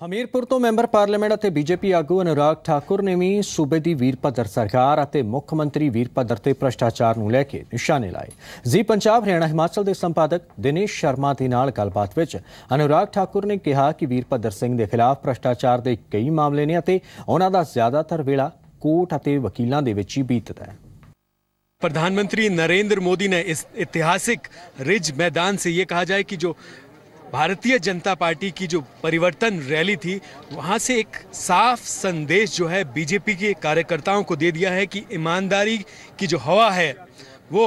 ਹਮੀਰਪੁਰ ਤੋਂ member parliament ਅਤੇ BJP ਆਗੂ ਅਨੁਰਾਗ ਠਾਕੁਰ ਨੇ ਵੀ ਸੂਬੇ ਦੀ ਵੀਰਭੱਦਰ ਸਰਕਾਰ ਅਤੇ ਮੁੱਖ ਮੰਤਰੀ ਵੀਰਭੱਦਰ ਤੇ ਭ੍ਰਿਸ਼ਟਾਚਾਰ ਨੂੰ ਲੈ ਕੇ ਨਿਸ਼ਾਨੇ ਲਾਏ। ਜੀ ਪੰਜਾਬ ਹਰਿਆਣਾ ਹਿਮਾਚਲ ਦੇ ਸੰਪਾਦਕ ਦਿਨੇਸ਼ ਸ਼ਰਮਾ ਦੇ ਨਾਲ ਗੱਲਬਾਤ ਵਿੱਚ ਅਨੁਰਾਗ ਠਾਕੁਰ ਨੇ ਕਿਹਾ ਕਿ ਵੀਰਭੱਦਰ ਸਿੰਘ ਦੇ ਖਿਲਾਫ ਭ੍ਰਿਸ਼ਟਾਚਾਰ ਦੇ ਕਈ ਮਾਮਲੇ ਨੇ ਅਤੇ ਉਹਨਾਂ ਦਾ ਜ਼ਿਆਦਾਤਰ ਵੇਲਾ ਕੋਰਟ ਅਤੇ ਵਕੀਲਾਂ ਦੇ ਵਿੱਚ ਹੀ ਬੀਤਦਾ ਹੈ। प्रधानमंत्री नरेंद्र मोदी ने इस ऐतिहासिक रिज मैदान से ये कहा जाए कि जो भारतीय जनता पार्टी की जो परिवर्तन रैली थी वहाँ से एक साफ संदेश जो है बीजेपी के कार्यकर्ताओं को दे दिया है कि ईमानदारी की जो हवा है वो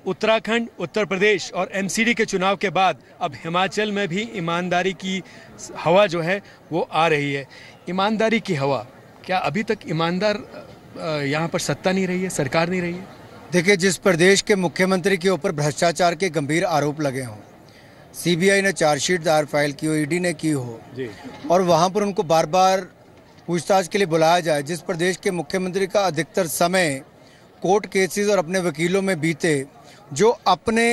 उत्तराखंड, उत्तर प्रदेश और एमसीडी के चुनाव के बाद अब हिमाचल में भी ईमानदारी की हवा जो है वो आ रही है। ईमानदारी की हवा, क्या अभी तक ईमानदार यहाँ पर सत्ता नहीं रही है, सरकार नहीं रही है? देखिए, जिस प्रदेश के मुख्यमंत्री के ऊपर भ्रष्टाचार के गंभीर आरोप लगे हों, सीबीआई ने चार्जशीट दायर फाइल की हो, ईडी ने की हो जी, और वहाँ पर उनको बार बार पूछताछ के लिए बुलाया जाए, जिस प्रदेश के मुख्यमंत्री का अधिकतर समय कोर्ट केसेस और अपने वकीलों में बीते, जो अपने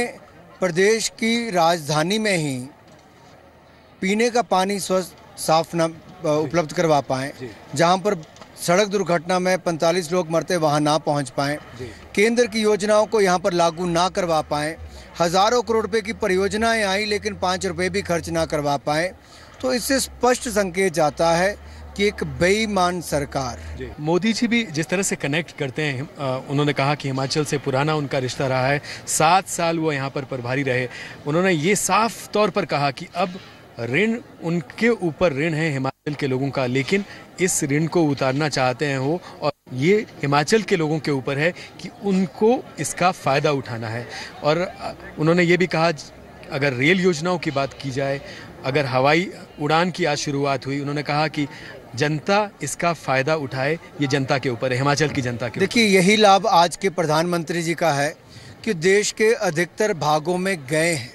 प्रदेश की राजधानी में ही पीने का पानी स्वस्थ साफ न उपलब्ध करवा पाएँ, जहाँ पर सड़क दुर्घटना में 45 लोग मरते वहाँ ना पहुँच पाएँ, केंद्र की योजनाओं को यहाँ पर लागू ना करवा पाएँ, हज़ारों करोड़ रुपए की परियोजनाएं आई लेकिन 5 रुपए भी खर्च ना करवा पाएँ, तो इससे स्पष्ट संकेत जाता है कि एक बेईमान सरकार। मोदी जी भी जिस तरह से कनेक्ट करते हैं, उन्होंने कहा कि हिमाचल से पुराना उनका रिश्ता रहा है, 7 साल वो यहाँ पर प्रभारी रहे। उन्होंने ये साफ तौर पर कहा कि अब ऋण उनके ऊपर ऋण है हिमाचल के लोगों का, लेकिन इस ऋण को उतारना चाहते हैं वो, और ये हिमाचल के लोगों के ऊपर है कि उनको इसका फ़ायदा उठाना है। और उन्होंने ये भी कहा, अगर रेल योजनाओं की बात की जाए, अगर हवाई उड़ान की आज शुरुआत हुई, उन्होंने कहा कि जनता इसका फ़ायदा उठाए, ये जनता के ऊपर है, हिमाचल की जनता के। देखिए, यही लाभ आज के प्रधानमंत्री जी का है कि देश के अधिकतर भागों में गए हैं,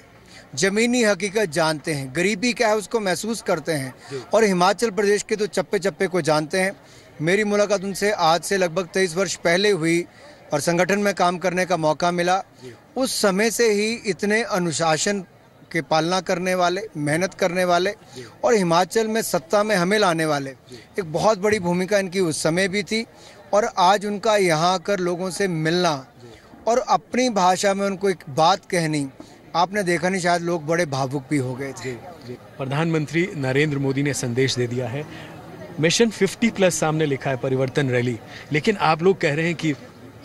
जमीनी हकीकत जानते हैं, गरीबी क्या है उसको महसूस करते हैं और हिमाचल प्रदेश के तो चप्पे चप्पे को जानते हैं। मेरी मुलाकात उनसे आज से लगभग 23 वर्ष पहले हुई और संगठन में काम करने का मौका मिला। उस समय से ही इतने अनुशासन के पालना करने वाले, मेहनत करने वाले और हिमाचल में सत्ता में हमें लाने वाले, एक बहुत बड़ी भूमिका इनकी उस समय भी थी। और आज उनका यहाँ आकर लोगों से मिलना और अपनी भाषा में उनको एक बात कहनी, आपने देखा नहीं, शायद लोग बड़े भावुक भी हो गए थे। प्रधानमंत्री नरेंद्र मोदी ने संदेश दे दिया है, मिशन 50+ सामने लिखा है परिवर्तन रैली, लेकिन आप लोग कह रहे हैं कि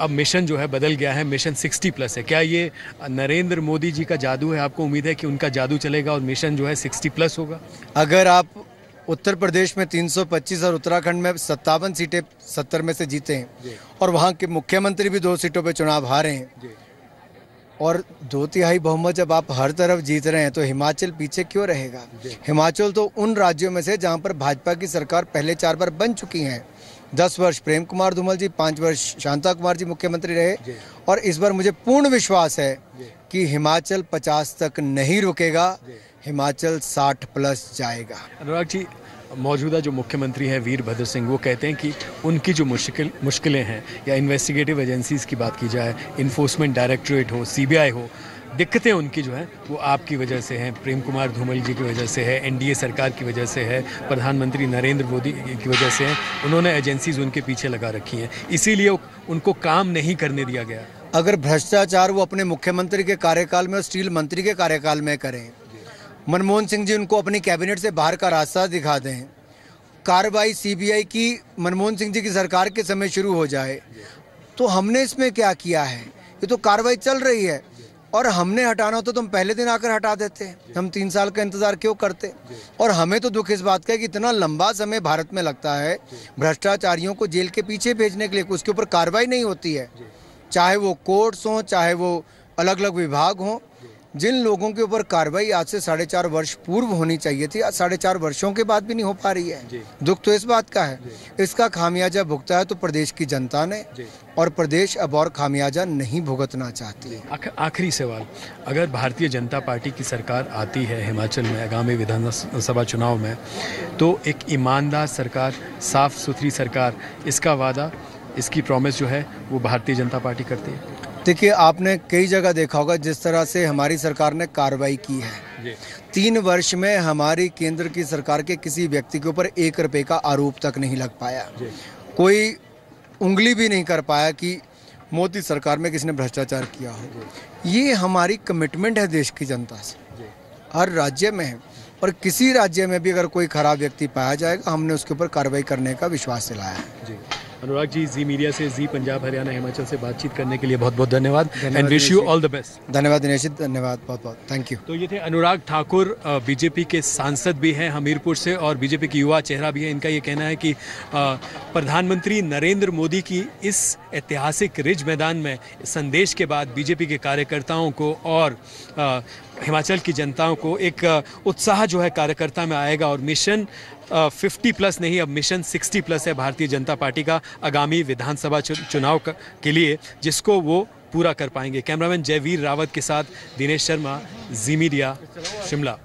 अब मिशन जो है बदल गया है, मिशन 60+ है। क्या ये नरेंद्र मोदी जी का जादू है? आपको उम्मीद है कि उनका जादू चलेगा और मिशन जो है 60+ होगा? अगर आप उत्तर प्रदेश में 325 और उत्तराखंड में 57 सीटें 70 में से जीते हैं और वहाँ के मुख्यमंत्री भी 2 सीटों पर चुनाव हारे हैं और 2/3 बहुमत जब आप हर तरफ जीत रहे हैं, तो हिमाचल पीछे क्यों रहेगा? हिमाचल तो उन राज्यों में से जहां पर भाजपा की सरकार पहले 4 बार बन चुकी है। 10 वर्ष प्रेम कुमार धूमल जी, 5 वर्ष शांता कुमार जी मुख्यमंत्री रहे और इस बार मुझे पूर्ण विश्वास है कि हिमाचल 50 तक नहीं रुकेगा, हिमाचल 60+ जाएगा। अनुराग जी, मौजूदा जो मुख्यमंत्री हैं वीरभद्र सिंह, वो कहते हैं कि उनकी जो मुश्किलें हैं, या इन्वेस्टिगेटिव एजेंसीज़ की बात की जाए, इन्फोर्समेंट डायरेक्टरेट हो, सीबीआई हो, दिक्कतें उनकी जो हैं वो आपकी वजह से हैं, प्रेम कुमार धूमल जी की वजह से है, एनडीए सरकार की वजह से है, प्रधानमंत्री नरेंद्र मोदी की वजह से है। उन्होंने एजेंसीज उनके पीछे लगा रखी हैं, इसीलिए उनको काम नहीं करने दिया गया। अगर भ्रष्टाचार वो अपने मुख्यमंत्री के कार्यकाल में और स्टील मंत्री के कार्यकाल में करें, मनमोहन सिंह जी उनको अपनी कैबिनेट से बाहर का रास्ता दिखा दें, कार्रवाई सीबीआई की मनमोहन सिंह जी की सरकार के समय शुरू हो जाए, तो हमने इसमें क्या किया है? ये तो कार्रवाई चल रही है और हमने हटाना होता तो हम पहले दिन आकर हटा देते हैं। हम 3 साल का इंतजार क्यों करते? और हमें तो दुख इस बात का है कि इतना लंबा समय भारत में लगता है भ्रष्टाचारियों को जेल के पीछे भेजने के लिए, उसके ऊपर कार्रवाई नहीं होती है, चाहे वो कोर्ट्स हों, चाहे वो अलग अलग विभाग हों। जिन लोगों के ऊपर कार्रवाई आज से 4.5 वर्ष पूर्व होनी चाहिए थी, आज 4.5 वर्षों के बाद भी नहीं हो पा रही है। दुख तो इस बात का है, इसका खामियाजा भुगता है तो प्रदेश की जनता ने, और प्रदेश अब और खामियाजा नहीं भुगतना चाहती है। आखिरी सवाल, अगर भारतीय जनता पार्टी की सरकार आती है हिमाचल में आगामी विधानसभा चुनाव में, तो एक ईमानदार सरकार, साफ सुथरी सरकार, इसका वादा, इसकी प्रॉमिस जो है वो भारतीय जनता पार्टी करती है? देखिए, आपने कई जगह देखा होगा जिस तरह से हमारी सरकार ने कार्रवाई की है, 3 वर्ष में हमारी केंद्र की सरकार के किसी व्यक्ति के ऊपर 1 रुपए का आरोप तक नहीं लग पाया, कोई उंगली भी नहीं कर पाया कि मोदी सरकार में किसी ने भ्रष्टाचार किया हो। ये हमारी कमिटमेंट है देश की जनता से, हर राज्य में है, और किसी राज्य में भी अगर कोई खराब व्यक्ति पाया जाएगा हमने उसके ऊपर कार्रवाई करने का विश्वास दिलाया है। अनुराग जी, जी मीडिया से, जी पंजाब हरियाणा हिमाचल से बातचीत करने के लिए बहुत बहुत धन्यवाद and wish you all the best. धन्यवाद दिनेश जी, धन्यवाद बहुत बहुत, थैंक यू। तो ये थे अनुराग ठाकुर, बीजेपी के सांसद भी हैं हमीरपुर से और बीजेपी की युवा चेहरा भी है। इनका ये कहना है कि प्रधानमंत्री नरेंद्र मोदी की इस ऐतिहासिक रिज मैदान में संदेश के बाद बीजेपी के कार्यकर्ताओं को और हिमाचल की जनताओं को एक उत्साह जो है कार्यकर्ता में आएगा और मिशन 50+ नहीं, अब मिशन 60+ है भारतीय जनता पार्टी का आगामी विधानसभा चुनाव के लिए, जिसको वो पूरा कर पाएंगे। कैमरामैन जयवीर रावत के साथ दिनेश शर्मा, जी मीडिया, शिमला।